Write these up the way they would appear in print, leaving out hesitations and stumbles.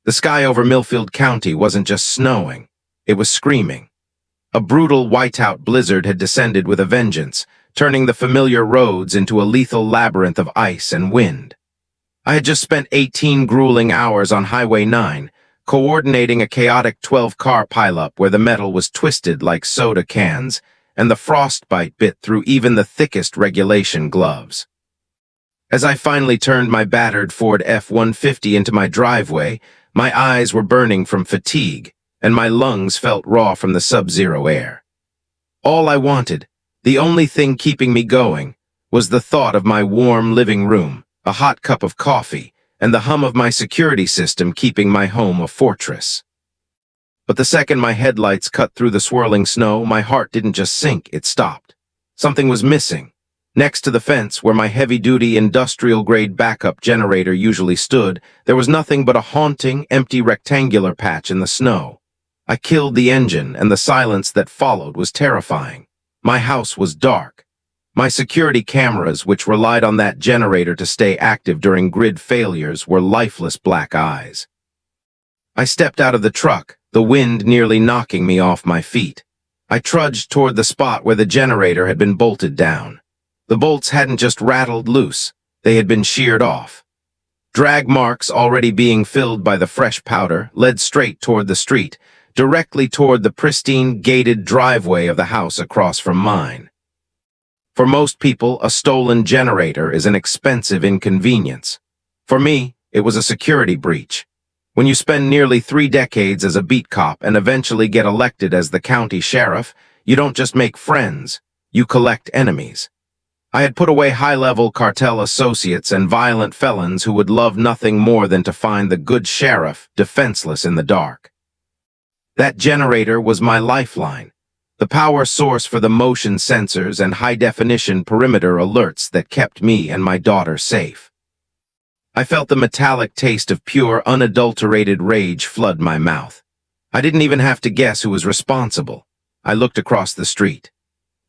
The sky over Millfield County wasn't just snowing, it was screaming. A brutal whiteout blizzard had descended with a vengeance, turning the familiar roads into a lethal labyrinth of ice and wind. I had just spent 18 grueling hours on Highway 9, coordinating a chaotic 12-car pileup where the metal was twisted like soda cans, and the frostbite bit through even the thickest regulation gloves. As I finally turned my battered Ford F-150 into my driveway, my eyes were burning from fatigue, and my lungs felt raw from the sub-zero air. All I wanted, the only thing keeping me going, was the thought of my warm living room, a hot cup of coffee, and the hum of my security system keeping my home a fortress. But the second my headlights cut through the swirling snow, my heart didn't just sink, it stopped. Something was missing. Next to the fence, where my heavy-duty industrial-grade backup generator usually stood, there was nothing but a haunting, empty rectangular patch in the snow. I killed the engine, and the silence that followed was terrifying. My house was dark. My security cameras, which relied on that generator to stay active during grid failures, were lifeless black eyes. I stepped out of the truck, the wind nearly knocking me off my feet. I trudged toward the spot where the generator had been bolted down. The bolts hadn't just rattled loose, they had been sheared off. Drag marks, already being filled by the fresh powder, led straight toward the street, directly toward the pristine, gated driveway of the house across from mine. For most people, a stolen generator is an expensive inconvenience. For me, it was a security breach. When you spend nearly 3 decades as a beat cop and eventually get elected as the county sheriff, you don't just make friends, you collect enemies. I had put away high-level cartel associates and violent felons who would love nothing more than to find the good sheriff defenseless in the dark. That generator was my lifeline, the power source for the motion sensors and high-definition perimeter alerts that kept me and my daughter safe. I felt the metallic taste of pure, unadulterated rage flood my mouth. I didn't even have to guess who was responsible. I looked across the street.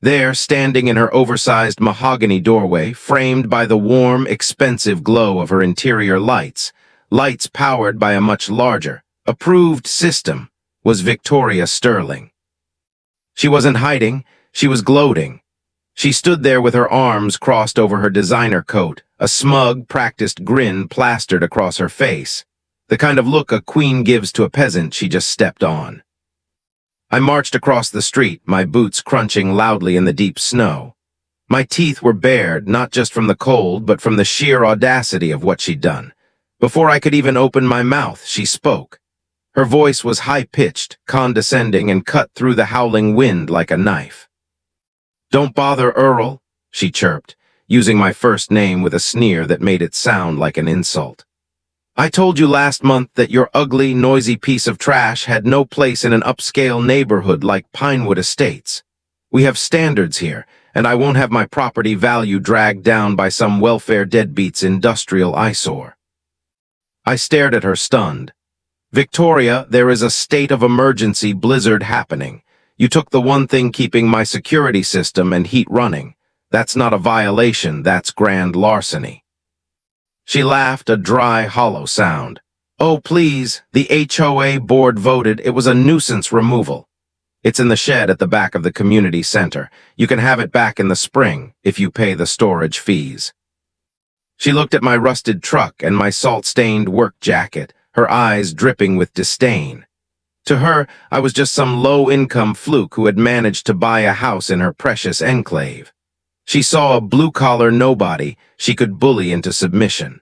There, standing in her oversized mahogany doorway, framed by the warm, expensive glow of her interior lights powered by a much larger, approved system, was Victoria Sterling. She wasn't hiding, she was gloating. She stood there with her arms crossed over her designer coat, a smug, practiced grin plastered across her face, the kind of look a queen gives to a peasant she just stepped on. I marched across the street, my boots crunching loudly in the deep snow. My teeth were bared, not just from the cold, but from the sheer audacity of what she'd done. Before I could even open my mouth, she spoke. Her voice was high-pitched, condescending, and cut through the howling wind like a knife. "Don't bother, Earl," she chirped, using my first name with a sneer that made it sound like an insult. "I told you last month that your ugly, noisy piece of trash had no place in an upscale neighborhood like Pinewood Estates. We have standards here, and I won't have my property value dragged down by some welfare deadbeat's industrial eyesore." I stared at her, stunned. "Victoria, there is a state of emergency blizzard happening. You took the one thing keeping my security system and heat running. That's not a violation, that's grand larceny." She laughed, a dry, hollow sound. "Oh, please, the HOA board voted it was a nuisance removal. It's in the shed at the back of the community center. You can have it back in the spring if you pay the storage fees." She looked at my rusted truck and my salt-stained work jacket, her eyes dripping with disdain. To her, I was just some low-income fluke who had managed to buy a house in her precious enclave. She saw a blue-collar nobody she could bully into submission.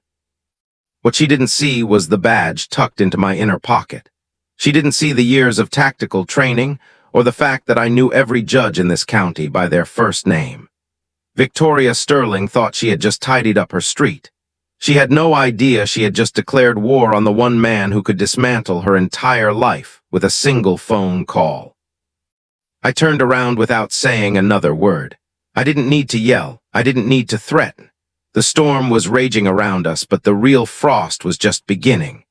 What she didn't see was the badge tucked into my inner pocket. She didn't see the years of tactical training or the fact that I knew every judge in this county by their first name. Victoria Sterling thought she had just tidied up her street. She had no idea she had just declared war on the one man who could dismantle her entire life with a single phone call. I turned around without saying another word. I didn't need to yell. I didn't need to threaten. The storm was raging around us, but the real frost was just beginning.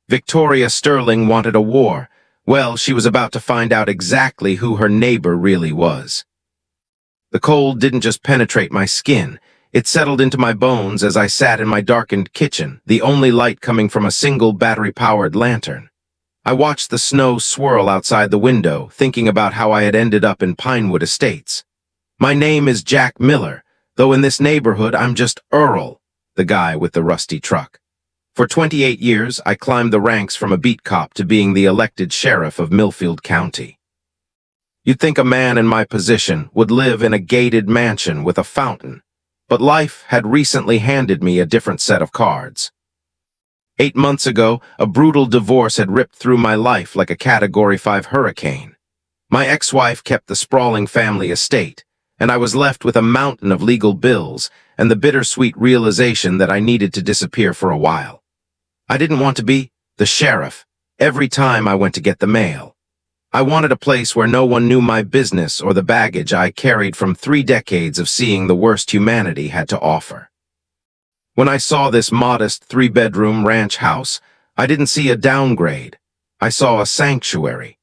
Victoria Sterling wanted a war. Well, she was about to find out exactly who her neighbor really was. The cold didn't just penetrate my skin. It settled into my bones as I sat in my darkened kitchen, the only light coming from a single battery-powered lantern. I watched the snow swirl outside the window, thinking about how I had ended up in Pinewood Estates. My name is Jack Miller, though in this neighborhood I'm just Earl, the guy with the rusty truck. For 28 years, I climbed the ranks from a beat cop to being the elected sheriff of Millfield County. You'd think a man in my position would live in a gated mansion with a fountain, but life had recently handed me a different set of cards. 8 months ago, a brutal divorce had ripped through my life like a Category 5 hurricane. My ex-wife kept the sprawling family estate, and I was left with a mountain of legal bills and the bittersweet realization that I needed to disappear for a while. I didn't want to be the sheriff every time I went to get the mail. I wanted a place where no one knew my business or the baggage I carried from 3 decades of seeing the worst humanity had to offer. When I saw this modest 3-bedroom ranch house, I didn't see a downgrade. I saw a sanctuary.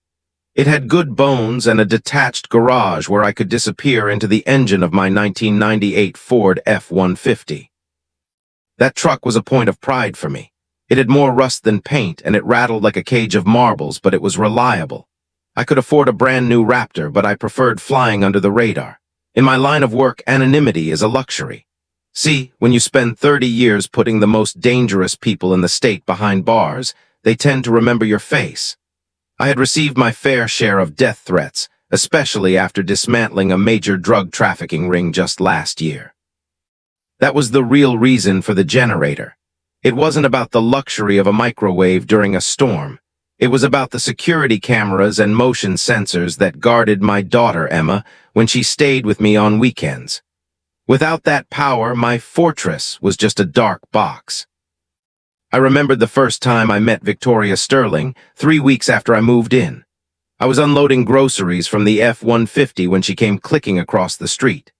It had good bones and a detached garage where I could disappear into the engine of my 1998 Ford F-150. That truck was a point of pride for me. It had more rust than paint, and it rattled like a cage of marbles, but it was reliable. I could afford a brand new Raptor, but I preferred flying under the radar. In my line of work, anonymity is a luxury. See, when you spend 30 years putting the most dangerous people in the state behind bars, they tend to remember your face. I had received my fair share of death threats, especially after dismantling a major drug trafficking ring just last year. That was the real reason for the generator. It wasn't about the luxury of a microwave during a storm. It was about the security cameras and motion sensors that guarded my daughter, Emma, when she stayed with me on weekends. Without that power, my fortress was just a dark box. I remembered the first time I met Victoria Sterling, 3 weeks after I moved in. I was unloading groceries from the F-150 when she came clicking across the street.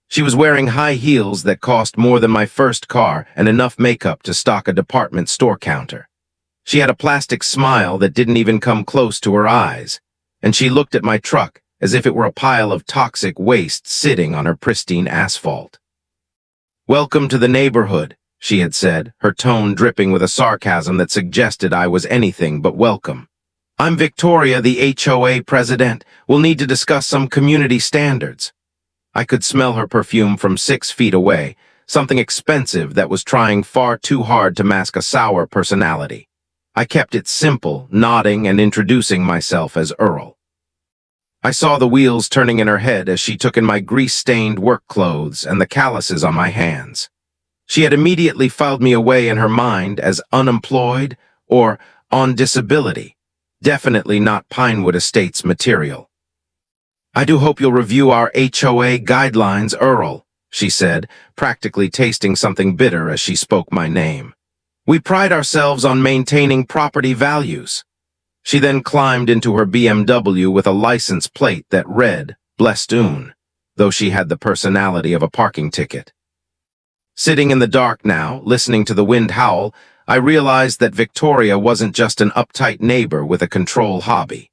She was wearing high heels that cost more than my first car and enough makeup to stock a department store counter. She had a plastic smile that didn't even come close to her eyes, and she looked at my truck as if it were a pile of toxic waste sitting on her pristine asphalt. "Welcome to the neighborhood," she had said, her tone dripping with a sarcasm that suggested I was anything but welcome. "I'm Victoria, the HOA President. We'll need to discuss some community standards." I could smell her perfume from 6 feet away, something expensive that was trying far too hard to mask a sour personality. I kept it simple, nodding and introducing myself as Earl. I saw the wheels turning in her head as she took in my grease-stained work clothes and the calluses on my hands. She had immediately filed me away in her mind as unemployed or on disability, definitely not Pinewood Estates material. "I do hope you'll review our HOA guidelines, Earl," she said, practically tasting something bitter as she spoke my name. "We pride ourselves on maintaining property values." She then climbed into her BMW with a license plate that read, "Blestoon," though she had the personality of a parking ticket. Sitting in the dark now, listening to the wind howl, I realized that Victoria wasn't just an uptight neighbor with a control hobby.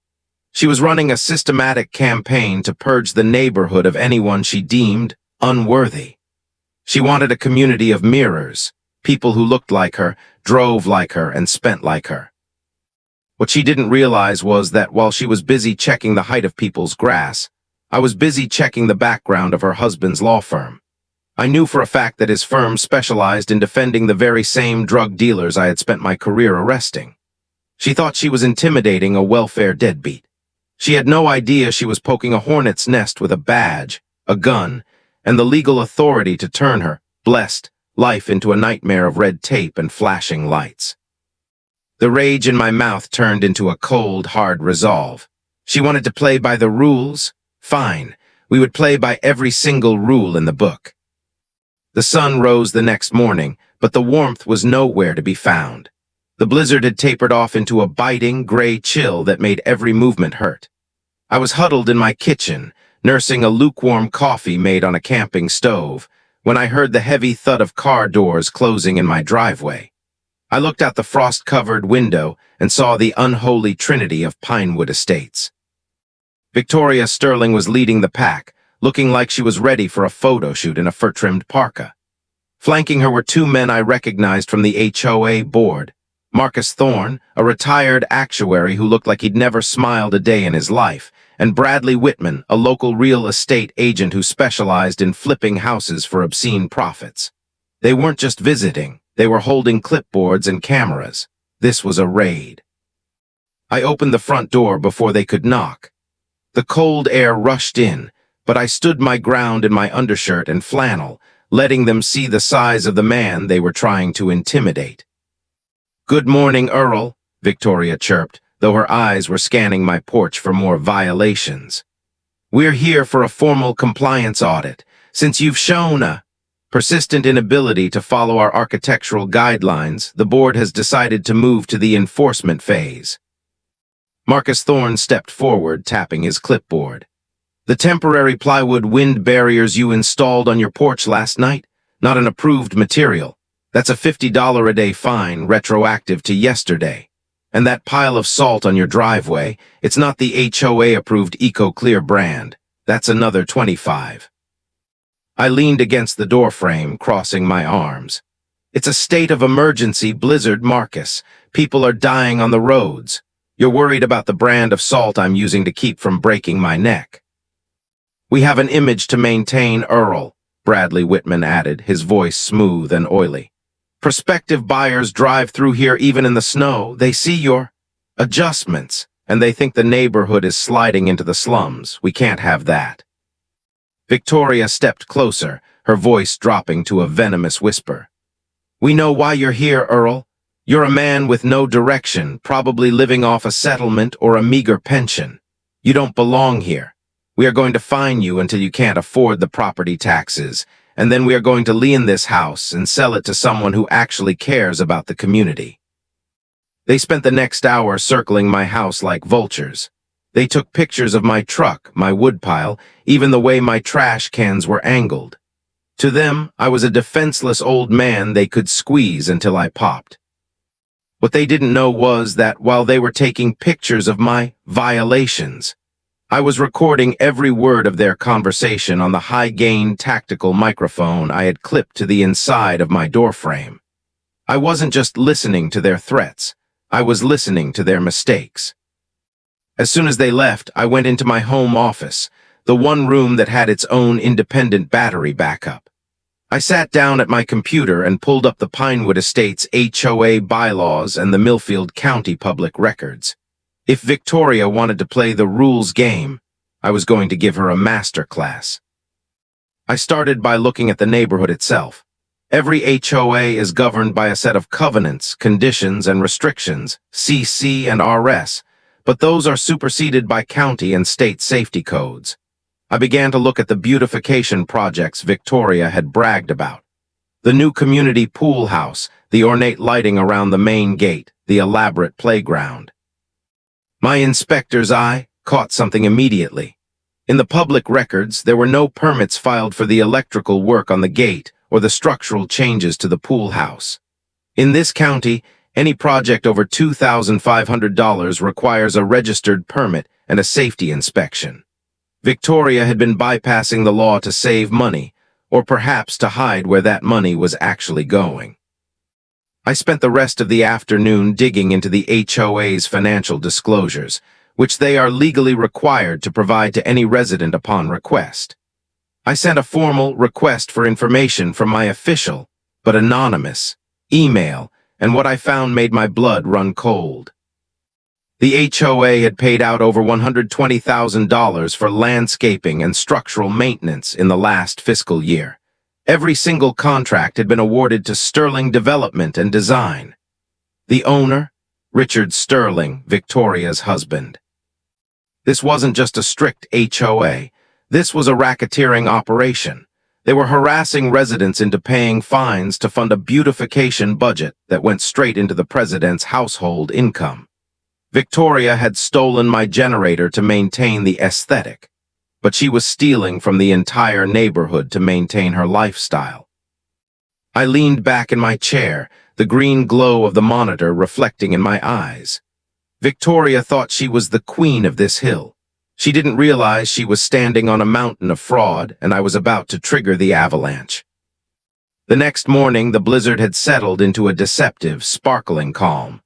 She was running a systematic campaign to purge the neighborhood of anyone she deemed unworthy. She wanted a community of mirrors, people who looked like her, drove like her, and spent like her. What she didn't realize was that while she was busy checking the height of people's grass, I was busy checking the background of her husband's law firm. I knew for a fact that his firm specialized in defending the very same drug dealers I had spent my career arresting. She thought she was intimidating a welfare deadbeat. She had no idea she was poking a hornet's nest with a badge, a gun, and the legal authority to turn her, blessed, life into a nightmare of red tape and flashing lights. The rage in my mouth turned into a cold, hard resolve. She wanted to play by the rules? Fine, we would play by every single rule in the book. The sun rose the next morning, but the warmth was nowhere to be found. The blizzard had tapered off into a biting, gray chill that made every movement hurt. I was huddled in my kitchen, nursing a lukewarm coffee made on a camping stove, when I heard the heavy thud of car doors closing in my driveway. I looked out the frost-covered window and saw the unholy trinity of Pinewood Estates. Victoria Sterling was leading the pack, looking like she was ready for a photo shoot in a fur-trimmed parka. Flanking her were two men I recognized from the HOA board. Marcus Thorne, a retired actuary who looked like he'd never smiled a day in his life, and Bradley Whitman, a local real estate agent who specialized in flipping houses for obscene profits. They weren't just visiting, they were holding clipboards and cameras. This was a raid. I opened the front door before they could knock. The cold air rushed in, but I stood my ground in my undershirt and flannel, letting them see the size of the man they were trying to intimidate. "Good morning, Earl," Victoria chirped, though her eyes were scanning my porch for more violations. "We're here for a formal compliance audit, since you've shown a persistent inability to follow our architectural guidelines. The board has decided to move to the enforcement phase." Marcus Thorne stepped forward, tapping his clipboard. "The temporary plywood wind barriers you installed on your porch last night? Not an approved material. That's a $50 a day fine, retroactive to yesterday. And that pile of salt on your driveway, it's not the HOA-approved EcoClear brand. That's another $25. I leaned against the doorframe, crossing my arms. "It's a state of emergency blizzard, Marcus. People are dying on the roads. You're worried about the brand of salt I'm using to keep from breaking my neck." "We have an image to maintain, Earl," Bradley Whitman added, his voice smooth and oily. "Prospective buyers drive through here even in the snow. They see your adjustments, and they think the neighborhood is sliding into the slums. We can't have that." Victoria stepped closer, her voice dropping to a venomous whisper. "We know why you're here, Earl. You're a man with no direction, probably living off a settlement or a meager pension. You don't belong here. We are going to fine you until you can't afford the property taxes, and then we are going to lien this house and sell it to someone who actually cares about the community." They spent the next hour circling my house like vultures. They took pictures of my truck, my woodpile, even the way my trash cans were angled. To them, I was a defenseless old man they could squeeze until I popped. What they didn't know was that while they were taking pictures of my violations, I was recording every word of their conversation on the high-gain tactical microphone I had clipped to the inside of my doorframe. I wasn't just listening to their threats, I was listening to their mistakes. As soon as they left, I went into my home office, the one room that had its own independent battery backup. I sat down at my computer and pulled up the Pinewood Estates HOA bylaws and the Millfield County public records. If Victoria wanted to play the rules game, I was going to give her a master class. I started by looking at the neighborhood itself. Every HOA is governed by a set of covenants, conditions, and restrictions, CC and RS, but those are superseded by county and state safety codes. I began to look at the beautification projects Victoria had bragged about. The new community pool house, the ornate lighting around the main gate, the elaborate playground. My inspector's eye caught something immediately. In the public records, there were no permits filed for the electrical work on the gate or the structural changes to the pool house. In this county, any project over $2,500 requires a registered permit and a safety inspection. Victoria had been bypassing the law to save money, or perhaps to hide where that money was actually going. I spent the rest of the afternoon digging into the HOA's financial disclosures, which they are legally required to provide to any resident upon request. I sent a formal request for information from my official, but anonymous, email, and what I found made my blood run cold. The HOA had paid out over $120,000 for landscaping and structural maintenance in the last fiscal year. Every single contract had been awarded to Sterling Development and Design. The owner, Richard Sterling, Victoria's husband. This wasn't just a strict HOA. This was a racketeering operation. They were harassing residents into paying fines to fund a beautification budget that went straight into the president's household income. Victoria had stolen my generator to maintain the aesthetic, but she was stealing from the entire neighborhood to maintain her lifestyle. I leaned back in my chair, the green glow of the monitor reflecting in my eyes. Victoria thought she was the queen of this hill. She didn't realize she was standing on a mountain of fraud, and I was about to trigger the avalanche. The next morning, the blizzard had settled into a deceptive, sparkling calm.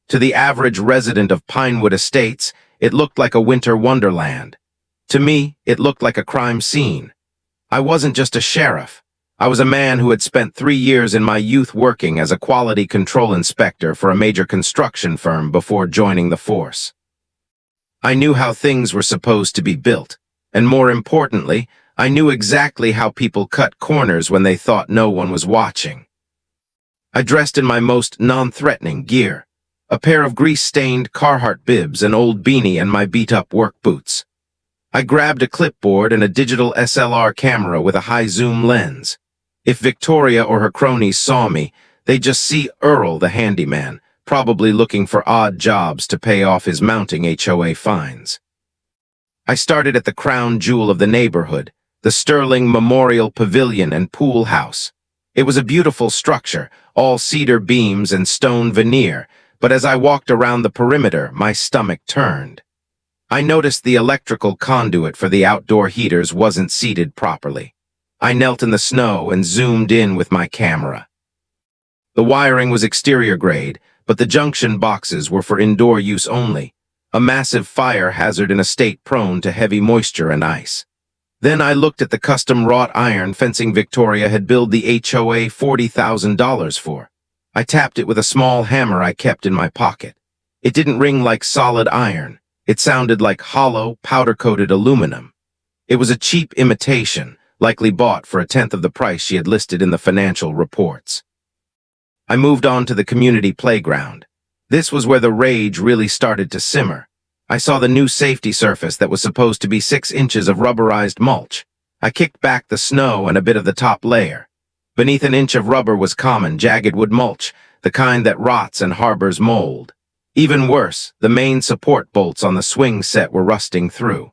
To the average resident of Pinewood Estates, it looked like a winter wonderland. To me, it looked like a crime scene. I wasn't just a sheriff. I was a man who had spent 3 years in my youth working as a quality control inspector for a major construction firm before joining the force. I knew how things were supposed to be built, and more importantly, I knew exactly how people cut corners when they thought no one was watching. I dressed in my most non-threatening gear, a pair of grease-stained Carhartt bibs, an old beanie, and my beat-up work boots. I grabbed a clipboard and a digital SLR camera with a high-zoom lens. If Victoria or her cronies saw me, they'd just see Earl, the handyman, probably looking for odd jobs to pay off his mounting HOA fines. I started at the crown jewel of the neighborhood, the Sterling Memorial Pavilion and Pool House. It was a beautiful structure, all cedar beams and stone veneer, but as I walked around the perimeter, my stomach turned. I noticed the electrical conduit for the outdoor heaters wasn't seated properly. I knelt in the snow and zoomed in with my camera. The wiring was exterior grade, but the junction boxes were for indoor use only, a massive fire hazard in a state prone to heavy moisture and ice. Then I looked at the custom wrought iron fencing Victoria had billed the HOA $40,000 for. I tapped it with a small hammer I kept in my pocket. It didn't ring like solid iron. It sounded like hollow, powder-coated aluminum. It was a cheap imitation, likely bought for 1/10 of the price she had listed in the financial reports. I moved on to the community playground. This was where the rage really started to simmer. I saw the new safety surface that was supposed to be 6 inches of rubberized mulch. I kicked back the snow and a bit of the top layer. Beneath an inch of rubber was common, jagged wood mulch, the kind that rots and harbors mold. Even worse, the main support bolts on the swing set were rusting through.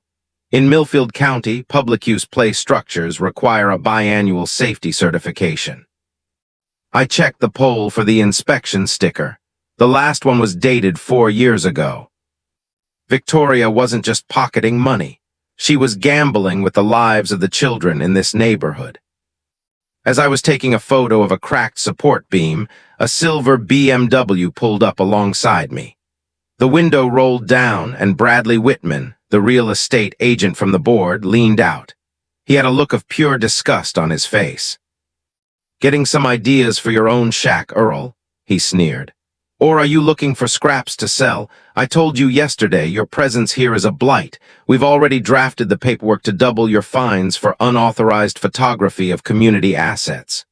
In Millfield County, public-use play structures require a biannual safety certification. I checked the pole for the inspection sticker. The last one was dated 4 years ago. Victoria wasn't just pocketing money. She was gambling with the lives of the children in this neighborhood. As I was taking a photo of a cracked support beam, a silver BMW pulled up alongside me. The window rolled down, and Bradley Whitman, the real estate agent from the board, leaned out. He had a look of pure disgust on his face. "Getting some ideas for your own shack, Earl?" he sneered. "Or are you looking for scraps to sell? I told you yesterday your presence here is a blight. We've already drafted the paperwork to double your fines for unauthorized photography of community assets.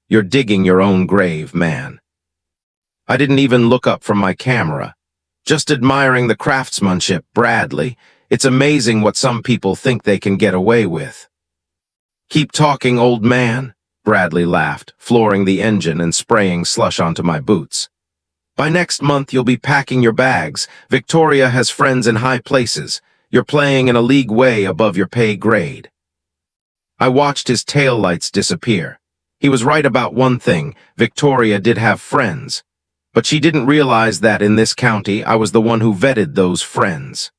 You're digging your own grave, man." I didn't even look up from my camera. Just admiring the craftsmanship, Bradley. It's amazing what some people think they can get away with. "Keep talking, old man," Bradley laughed, flooring the engine and spraying slush onto my boots. "By next month, you'll be packing your bags. Victoria has friends in high places. You're playing in a league way above your pay grade." I watched his taillights disappear. He was right about one thing. Victoria did have friends. But she didn't realize that in this county, I was the one who vetted those friends.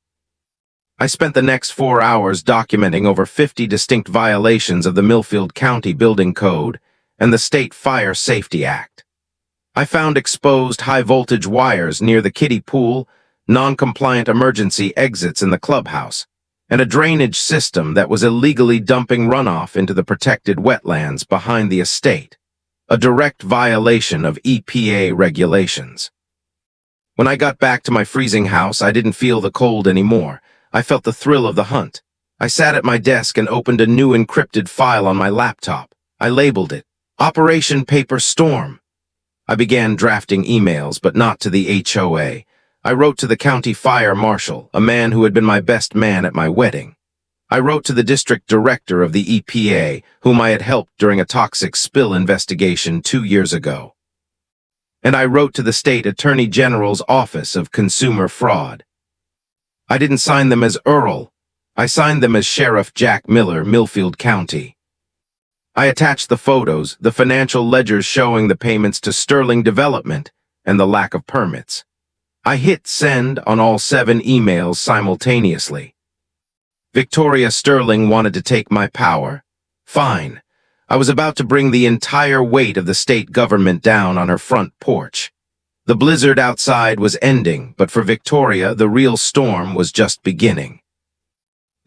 I spent the next 4 hours documenting over 50 distinct violations of the Millfield County Building Code and the State Fire Safety Act. I found exposed high-voltage wires near the kiddie pool, non-compliant emergency exits in the clubhouse, and a drainage system that was illegally dumping runoff into the protected wetlands behind the estate, a direct violation of EPA regulations. When I got back to my freezing house, I didn't feel the cold anymore. I felt the thrill of the hunt. I sat at my desk and opened a new encrypted file on my laptop. I labeled it Operation Paper Storm. I began drafting emails, but not to the HOA. I wrote to the county fire marshal, a man who had been my best man at my wedding. I wrote to the district director of the EPA, whom I had helped during a toxic spill investigation 2 years ago. And I wrote to the state attorney general's office of consumer fraud. I didn't sign them as Earl. I signed them as Sheriff Jack Miller, Millfield County. I attached the photos, the financial ledgers showing the payments to Sterling Development, and the lack of permits. I hit send on all 7 emails simultaneously. Victoria Sterling wanted to take my power. Fine. I was about to bring the entire weight of the state government down on her front porch. The blizzard outside was ending, but for Victoria, the real storm was just beginning.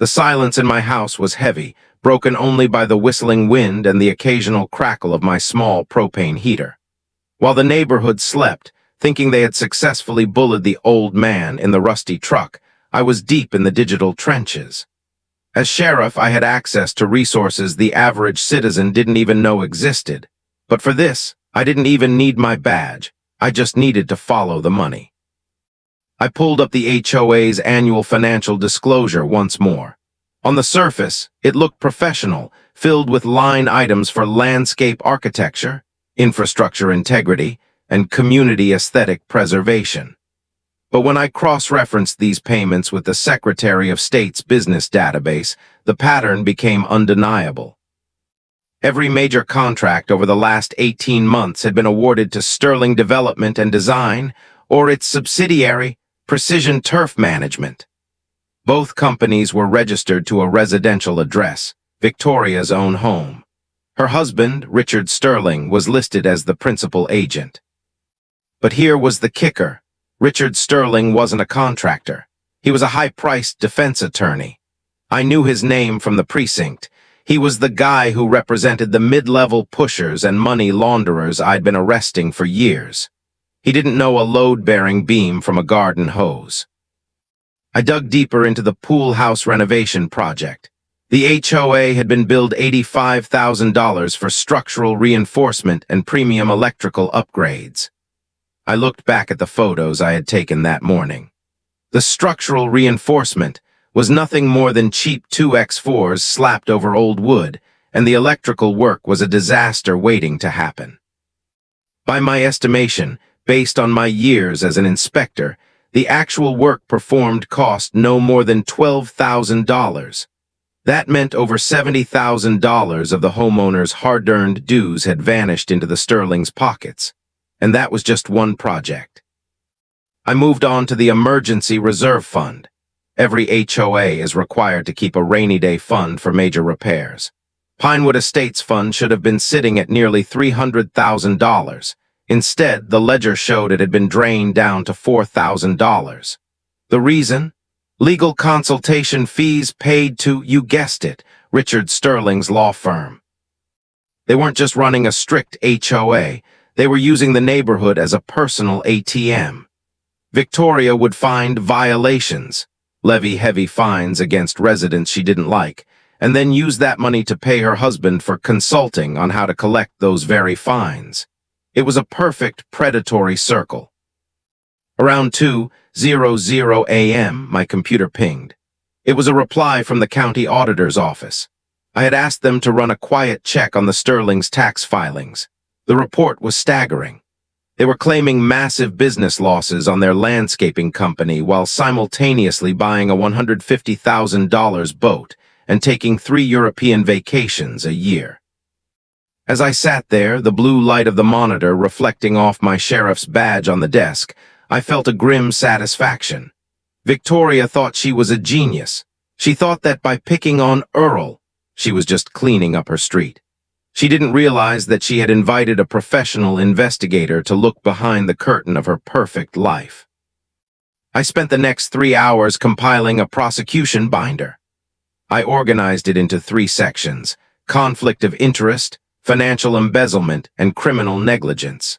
The silence in my house was heavy, broken only by the whistling wind and the occasional crackle of my small propane heater. While the neighborhood slept, thinking they had successfully bullied the old man in the rusty truck, I was deep in the digital trenches. As sheriff, I had access to resources the average citizen didn't even know existed. But for this, I didn't even need my badge. I just needed to follow the money. I pulled up the HOA's annual financial disclosure once more. On the surface, it looked professional, filled with line items for landscape architecture, infrastructure integrity, and community aesthetic preservation. But when I cross-referenced these payments with the Secretary of State's business database, the pattern became undeniable. Every major contract over the last 18 months had been awarded to Sterling Development and Design or its subsidiary, Precision Turf Management. Both companies were registered to a residential address, Victoria's own home. Her husband, Richard Sterling, was listed as the principal agent. But here was the kicker. Richard Sterling wasn't a contractor. He was a high-priced defense attorney. I knew his name from the precinct. He was the guy who represented the mid-level pushers and money launderers I'd been arresting for years. He didn't know a load-bearing beam from a garden hose. I dug deeper into the pool house renovation project. The HOA had been billed $85,000 for structural reinforcement and premium electrical upgrades. I looked back at the photos I had taken that morning. The structural reinforcement was nothing more than cheap 2x4s slapped over old wood, and the electrical work was a disaster waiting to happen. By my estimation, based on my years as an inspector, the actual work performed cost no more than $12,000. That meant over $70,000 of the homeowner's hard-earned dues had vanished into the Sterling's pockets. And that was just one project. I moved on to the Emergency Reserve Fund. Every HOA is required to keep a rainy day fund for major repairs. Pinewood Estates Fund should have been sitting at nearly $300,000. Instead, the ledger showed it had been drained down to $4,000. The reason? Legal consultation fees paid to, you guessed it, Richard Sterling's law firm. They weren't just running a strict HOA. They were using the neighborhood as a personal ATM. Victoria would find violations, levy heavy fines against residents she didn't like, and then use that money to pay her husband for consulting on how to collect those very fines. It was a perfect predatory circle. Around 2:00 a.m., my computer pinged. It was a reply from the county auditor's office. I had asked them to run a quiet check on the Sterling's tax filings. The report was staggering. They were claiming massive business losses on their landscaping company while simultaneously buying a $150,000 boat and taking 3 European vacations a year. As I sat there, the blue light of the monitor reflecting off my sheriff's badge on the desk, I felt a grim satisfaction. Victoria thought she was a genius. She thought that by picking on Earl, she was just cleaning up her street. She didn't realize that she had invited a professional investigator to look behind the curtain of her perfect life. I spent the next 3 hours compiling a prosecution binder. I organized it into 3 sections: conflict of interest, financial embezzlement, and criminal negligence.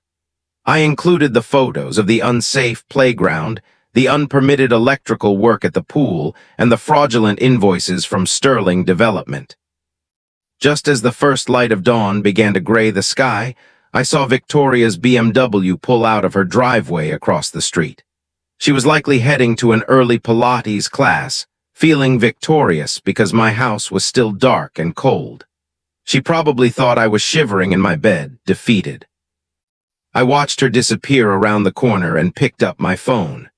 I included the photos of the unsafe playground, the unpermitted electrical work at the pool, and the fraudulent invoices from Sterling Development. Just as the first light of dawn began to gray the sky, I saw Victoria's BMW pull out of her driveway across the street. She was likely heading to an early Pilates class, feeling victorious because my house was still dark and cold. She probably thought I was shivering in my bed, defeated. I watched her disappear around the corner and picked up my phone.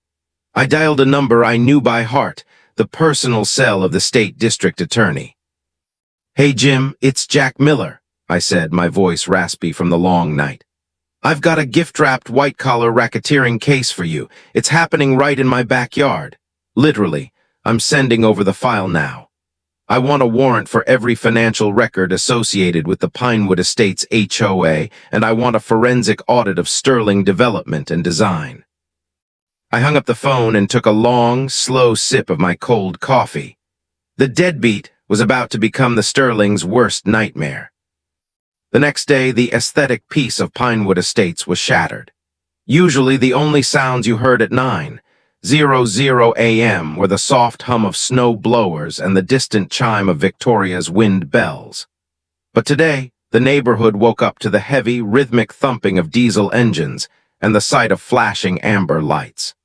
I dialed a number I knew by heart, the personal cell of the state district attorney. "Hey Jim, it's Jack Miller," I said, my voice raspy from the long night. "I've got a gift-wrapped white-collar racketeering case for you. It's happening right in my backyard. Literally, I'm sending over the file now." I want a warrant for every financial record associated with the Pinewood Estates HOA, and I want a forensic audit of Sterling Development and Design. I hung up the phone and took a long, slow sip of my cold coffee. The deadbeat was about to become the Sterling's worst nightmare. The next day, the aesthetic peace of Pinewood Estates was shattered. Usually, the only sounds you heard at 9:00 a.m. were the soft hum of snow blowers and the distant chime of Victoria's wind bells. But today, the neighborhood woke up to the heavy, rhythmic thumping of diesel engines and the sight of flashing amber lights.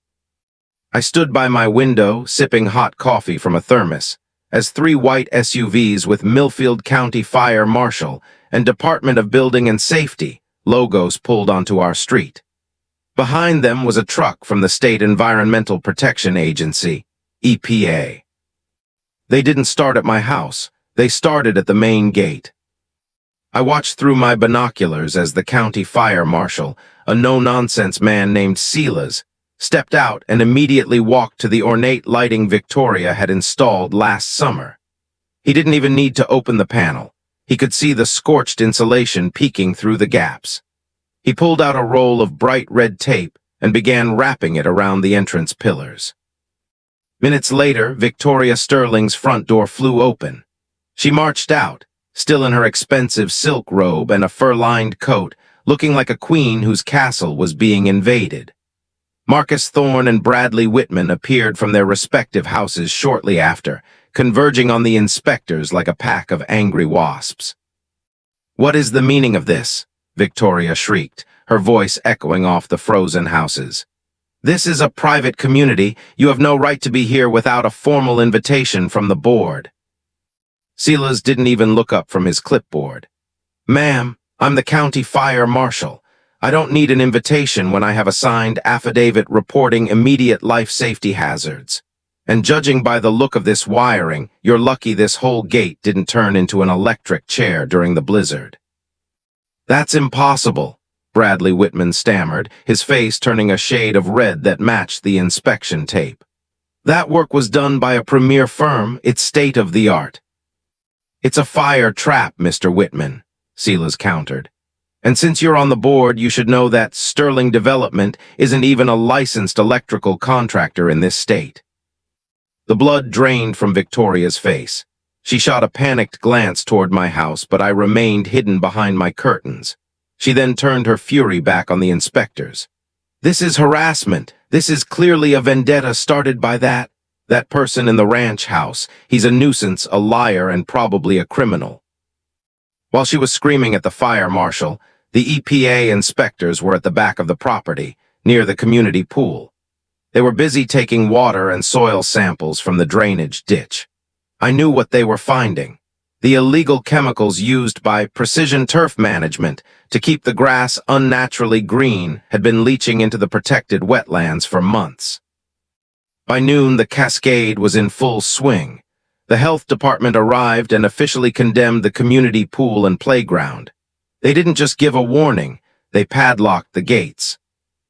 I stood by my window, sipping hot coffee from a thermos, as 3 white SUVs with Millfield County Fire Marshal and Department of Building and Safety logos pulled onto our street. Behind them was a truck from the State Environmental Protection Agency, EPA. They didn't start at my house. They started at the main gate. I watched through my binoculars as the county fire marshal, a no-nonsense man named Silas, stepped out and immediately walked to the ornate lighting Victoria had installed last summer. He didn't even need to open the panel. He could see the scorched insulation peeking through the gaps. He pulled out a roll of bright red tape and began wrapping it around the entrance pillars. Minutes later, Victoria Sterling's front door flew open. She marched out, still in her expensive silk robe and a fur-lined coat, looking like a queen whose castle was being invaded. Marcus Thorne and Bradley Whitman appeared from their respective houses shortly after, converging on the inspectors like a pack of angry wasps. "What is the meaning of this?" Victoria shrieked, her voice echoing off the frozen houses. "This is a private community. You have no right to be here without a formal invitation from the board." Silas didn't even look up from his clipboard. "Ma'am, I'm the county fire marshal. I don't need an invitation when I have a signed affidavit reporting immediate life safety hazards. And judging by the look of this wiring, you're lucky this whole gate didn't turn into an electric chair during the blizzard." "That's impossible," Bradley Whitman stammered, his face turning a shade of red that matched the inspection tape. "That work was done by a premier firm. It's state-of-the-art." "It's a fire trap, Mr. Whitman," Silas countered. "And since you're on the board, you should know that Sterling Development isn't even a licensed electrical contractor in this state." The blood drained from Victoria's face. She shot a panicked glance toward my house, but I remained hidden behind my curtains. She then turned her fury back on the inspectors. "This is harassment. This is clearly a vendetta started by that person in the ranch house. He's a nuisance, a liar, and probably a criminal." While she was screaming at the fire marshal, the EPA inspectors were at the back of the property, near the community pool. They were busy taking water and soil samples from the drainage ditch. I knew what they were finding. The illegal chemicals used by Precision Turf Management to keep the grass unnaturally green had been leaching into the protected wetlands for months. By noon, the cascade was in full swing. The health department arrived and officially condemned the community pool and playground. They didn't just give a warning, they padlocked the gates.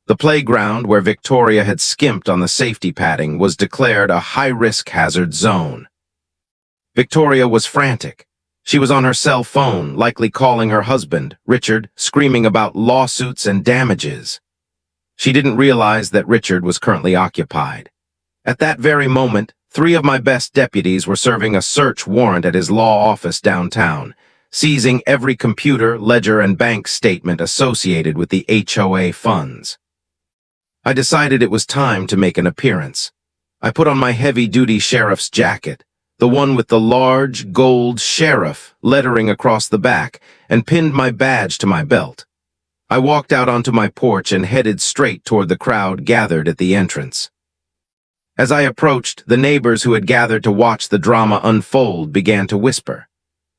The playground, where Victoria had skimped on the safety padding, was declared a high-risk hazard zone. Victoria was frantic. She was on her cell phone, likely calling her husband, Richard, screaming about lawsuits and damages. She didn't realize that Richard was currently occupied. At that very moment, 3 of my best deputies were serving a search warrant at his law office downtown, seizing every computer, ledger, and bank statement associated with the HOA funds. I decided it was time to make an appearance. I put on my heavy-duty sheriff's jacket, the one with the large, gold sheriff lettering across the back, and pinned my badge to my belt. I walked out onto my porch and headed straight toward the crowd gathered at the entrance. As I approached, the neighbors who had gathered to watch the drama unfold began to whisper.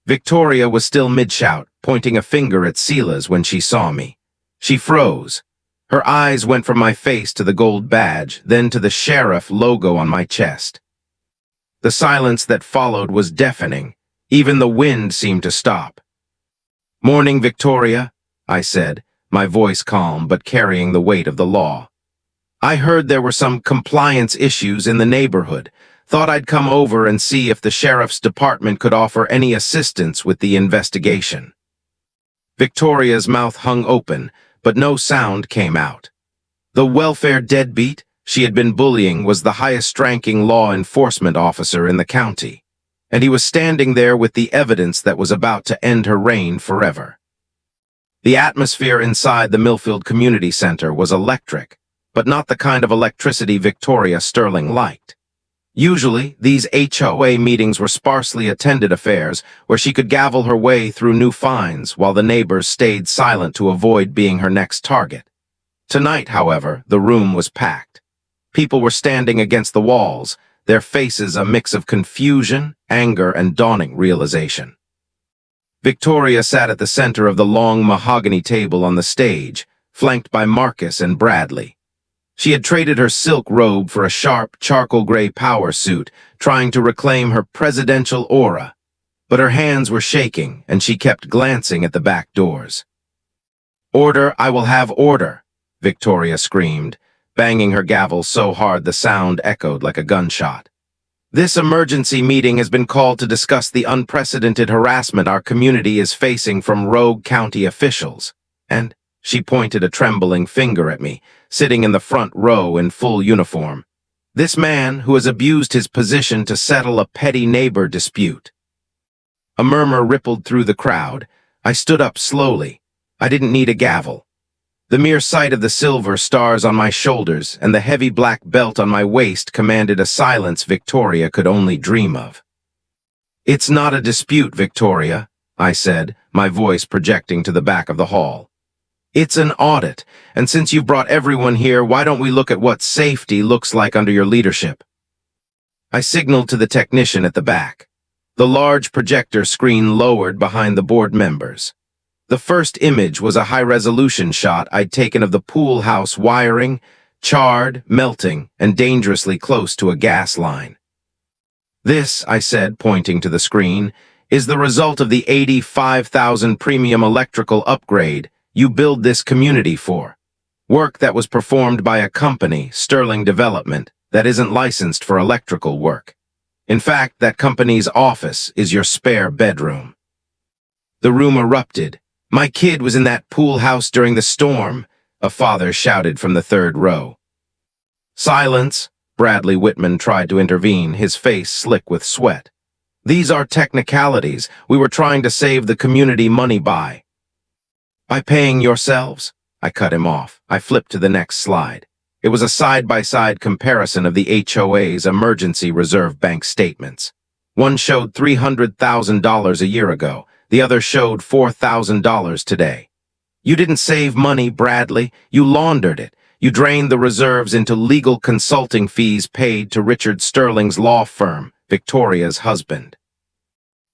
Victoria was still mid-shout, pointing a finger at Silas when she saw me. She froze. Her eyes went from my face to the gold badge, then to the sheriff logo on my chest. The silence that followed was deafening. Even the wind seemed to stop. "Morning, Victoria," I said, my voice calm but carrying the weight of the law. "I heard there were some compliance issues in the neighborhood. Thought I'd come over and see if the sheriff's department could offer any assistance with the investigation." Victoria's mouth hung open, but no sound came out. The welfare deadbeat she had been bullying was the highest-ranking law enforcement officer in the county, and he was standing there with the evidence that was about to end her reign forever. The atmosphere inside the Millfield Community Center was electric, but not the kind of electricity Victoria Sterling liked. Usually, these HOA meetings were sparsely attended affairs where she could gavel her way through new finds while the neighbors stayed silent to avoid being her next target. Tonight, however, the room was packed. People were standing against the walls, their faces a mix of confusion, anger, and dawning realization. Victoria sat at the center of the long mahogany table on the stage, flanked by Marcus and Bradley. She had traded her silk robe for a sharp, charcoal-gray power suit, trying to reclaim her presidential aura. But her hands were shaking, and she kept glancing at the back doors. "Order, I will have order," Victoria screamed, banging her gavel so hard the sound echoed like a gunshot. "This emergency meeting has been called to discuss the unprecedented harassment our community is facing from rogue county officials." And she pointed a trembling finger at me, sitting in the front row in full uniform. "This man who has abused his position to settle a petty neighbor dispute." A murmur rippled through the crowd. I stood up slowly. I didn't need a gavel. The mere sight of the silver stars on my shoulders and the heavy black belt on my waist commanded a silence Victoria could only dream of. "It's not a dispute, Victoria," I said, my voice projecting to the back of the hall. "It's an audit, and since you've brought everyone here, why don't we look at what safety looks like under your leadership?" I signaled to the technician at the back. The large projector screen lowered behind the board members. The first image was a high-resolution shot I'd taken of the pool house wiring, charred, melting, and dangerously close to a gas line. "This," I said, pointing to the screen, "is the result of the $85,000 premium electrical upgrade you billed this community for. Work that was performed by a company, Sterling Development, that isn't licensed for electrical work. In fact, that company's office is your spare bedroom." The room erupted. "My kid was in that pool house during the storm," a father shouted from the third row. "Silence," Bradley Whitman tried to intervene, his face slick with sweat. "These are technicalities we were trying to save the community money by." "By paying yourselves?" I cut him off. I flipped to the next slide. It was a side-by-side comparison of the HOA's emergency reserve bank statements. One showed $300,000 a year ago. The other showed $4,000 today. "You didn't save money, Bradley. You laundered it. You drained the reserves into legal consulting fees paid to Richard Sterling's law firm, Victoria's husband."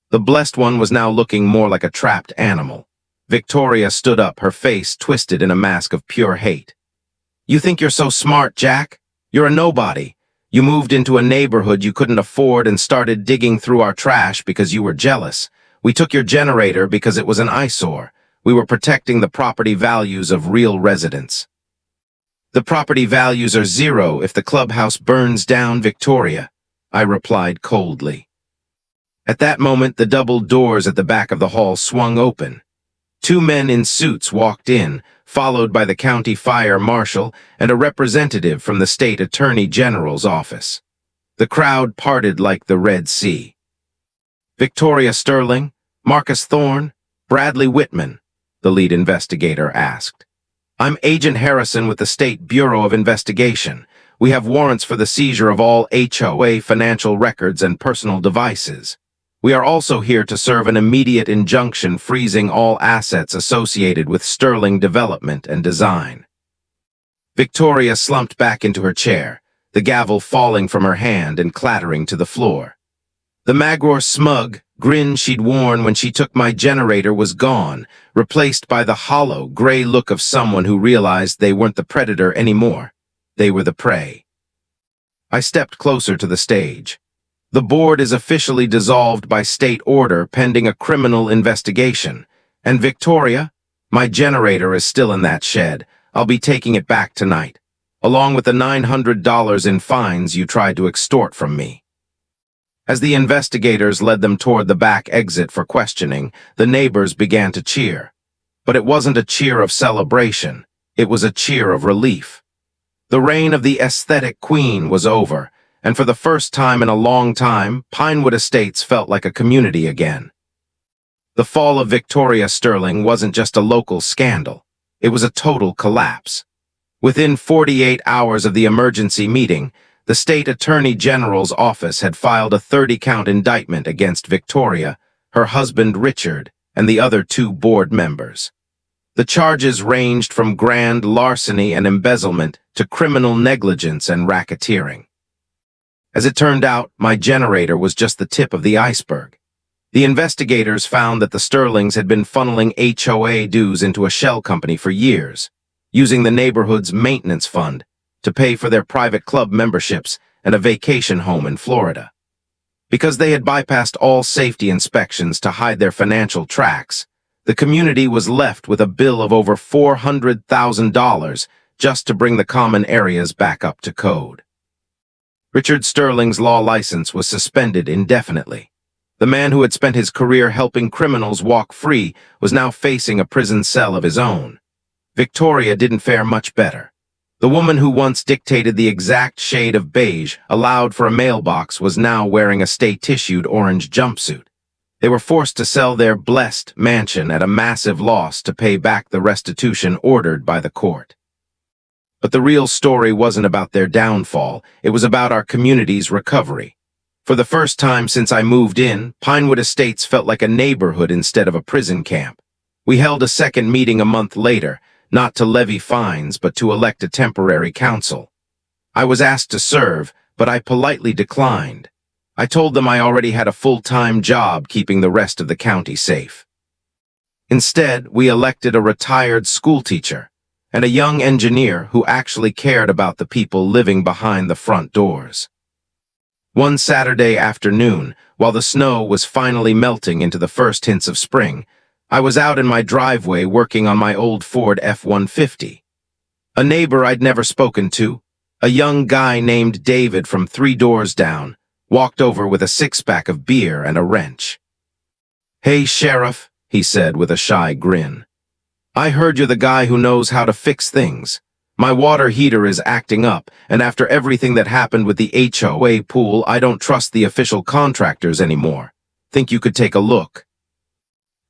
The blessed one was now looking more like a trapped animal. Victoria stood up, her face twisted in a mask of pure hate. "You think you're so smart, Jack? You're a nobody. You moved into a neighborhood you couldn't afford and started digging through our trash because you were jealous. We took your generator because it was an eyesore. We were protecting the property values of real residents." "The property values are zero if the clubhouse burns down, Victoria," I replied coldly. At that moment, the double doors at the back of the hall swung open. Two men in suits walked in, followed by the county fire marshal and a representative from the state attorney general's office. The crowd parted like the Red Sea. "Victoria Sterling, Marcus Thorne, Bradley Whitman?" the lead investigator asked. "I'm Agent Harrison with the State Bureau of Investigation. We have warrants for the seizure of all HOA financial records and personal devices. We are also here to serve an immediate injunction freezing all assets associated with Sterling Development and Design." Victoria slumped back into her chair, the gavel falling from her hand and clattering to the floor. The Magor's smug grin she'd worn when she took my generator was gone, replaced by the hollow, gray look of someone who realized they weren't the predator anymore. They were the prey. I stepped closer to the stage. "The board is officially dissolved by state order pending a criminal investigation. And Victoria, my generator is still in that shed. I'll be taking it back tonight, along with the $900 in fines you tried to extort from me." As the investigators led them toward the back exit for questioning, the neighbors began to cheer. But it wasn't a cheer of celebration, it was a cheer of relief. The reign of the aesthetic queen was over, and for the first time in a long time, Pinewood Estates felt like a community again. The fall of Victoria Sterling wasn't just a local scandal, it was a total collapse. Within 48 hours of the emergency meeting, the state attorney general's office had filed a 30-count indictment against Victoria, her husband Richard, and the other 2 board members. The charges ranged from grand larceny and embezzlement to criminal negligence and racketeering. As it turned out, my generator was just the tip of the iceberg. The investigators found that the Sterlings had been funneling HOA dues into a shell company for years, using the neighborhood's maintenance fund to pay for their private club memberships and a vacation home in Florida. Because they had bypassed all safety inspections to hide their financial tracks, the community was left with a bill of over $400,000 just to bring the common areas back up to code. Richard Sterling's law license was suspended indefinitely. The man who had spent his career helping criminals walk free was now facing a prison cell of his own. Victoria didn't fare much better. The woman who once dictated the exact shade of beige allowed for a mailbox was now wearing a stay-tissued orange jumpsuit. They were forced to sell their blessed mansion at a massive loss to pay back the restitution ordered by the court. But the real story wasn't about their downfall, it was about our community's recovery. For the first time since I moved in, Pinewood Estates felt like a neighborhood instead of a prison camp. We held a second meeting a month later, not to levy fines, but to elect a temporary council. I was asked to serve, but I politely declined. I told them I already had a full-time job keeping the rest of the county safe. Instead, we elected a retired schoolteacher and a young engineer who actually cared about the people living behind the front doors. One Saturday afternoon, while the snow was finally melting into the first hints of spring, I was out in my driveway working on my old Ford F-150. A neighbor I'd never spoken to, a young guy named David from 3 doors down, walked over with a 6-pack of beer and a wrench. "Hey, Sheriff," he said with a shy grin. "I heard you're the guy who knows how to fix things. My water heater is acting up, and after everything that happened with the HOA pool, I don't trust the official contractors anymore. Think you could take a look?"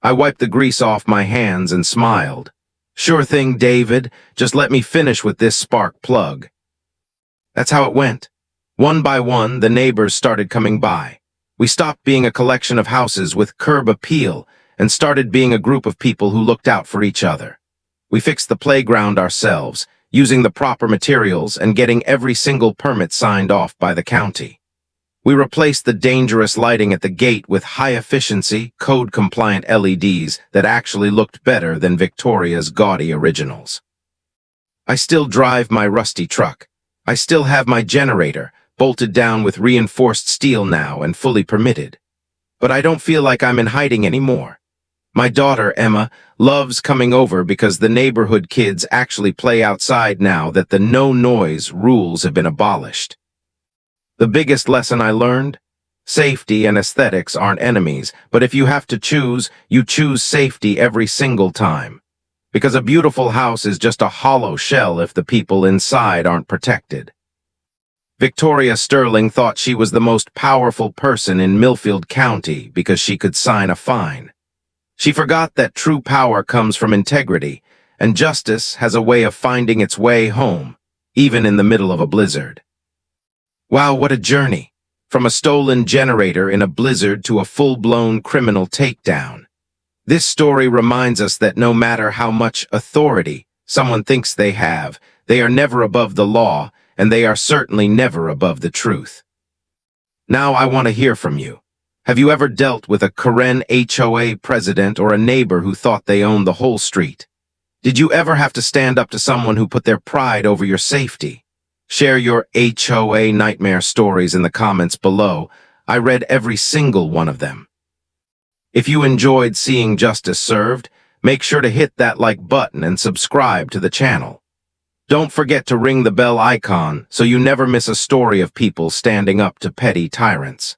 I wiped the grease off my hands and smiled. "Sure thing, David. Just let me finish with this spark plug." That's how it went. One by one, the neighbors started coming by. We stopped being a collection of houses with curb appeal and started being a group of people who looked out for each other. We fixed the playground ourselves, using the proper materials and getting every single permit signed off by the county. We replaced the dangerous lighting at the gate with high-efficiency, code-compliant LEDs that actually looked better than Victoria's gaudy originals. I still drive my rusty truck. I still have my generator, bolted down with reinforced steel now and fully permitted. But I don't feel like I'm in hiding anymore. My daughter, Emma, loves coming over because the neighborhood kids actually play outside now that the no-noise rules have been abolished. The biggest lesson I learned? Safety and aesthetics aren't enemies, but if you have to choose, you choose safety every single time. Because a beautiful house is just a hollow shell if the people inside aren't protected. Victoria Sterling thought she was the most powerful person in Millfield County because she could sign a fine. She forgot that true power comes from integrity, and justice has a way of finding its way home, even in the middle of a blizzard. Wow, what a journey! From a stolen generator in a blizzard to a full-blown criminal takedown. This story reminds us that no matter how much authority someone thinks they have, they are never above the law, and they are certainly never above the truth. Now I want to hear from you. Have you ever dealt with a Karen HOA president or a neighbor who thought they owned the whole street? Did you ever have to stand up to someone who put their pride over your safety? Share your HOA nightmare stories in the comments below. I read every single one of them. If you enjoyed seeing justice served, make sure to hit that like button and subscribe to the channel. Don't forget to ring the bell icon so you never miss a story of people standing up to petty tyrants.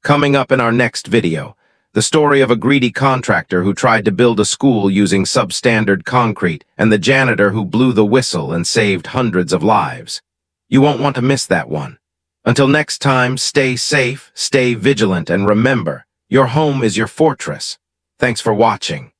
Coming up in our next video, the story of a greedy contractor who tried to build a school using substandard concrete and the janitor who blew the whistle and saved hundreds of lives. You won't want to miss that one. Until next time, stay safe, stay vigilant, and remember, your home is your fortress. Thanks for watching.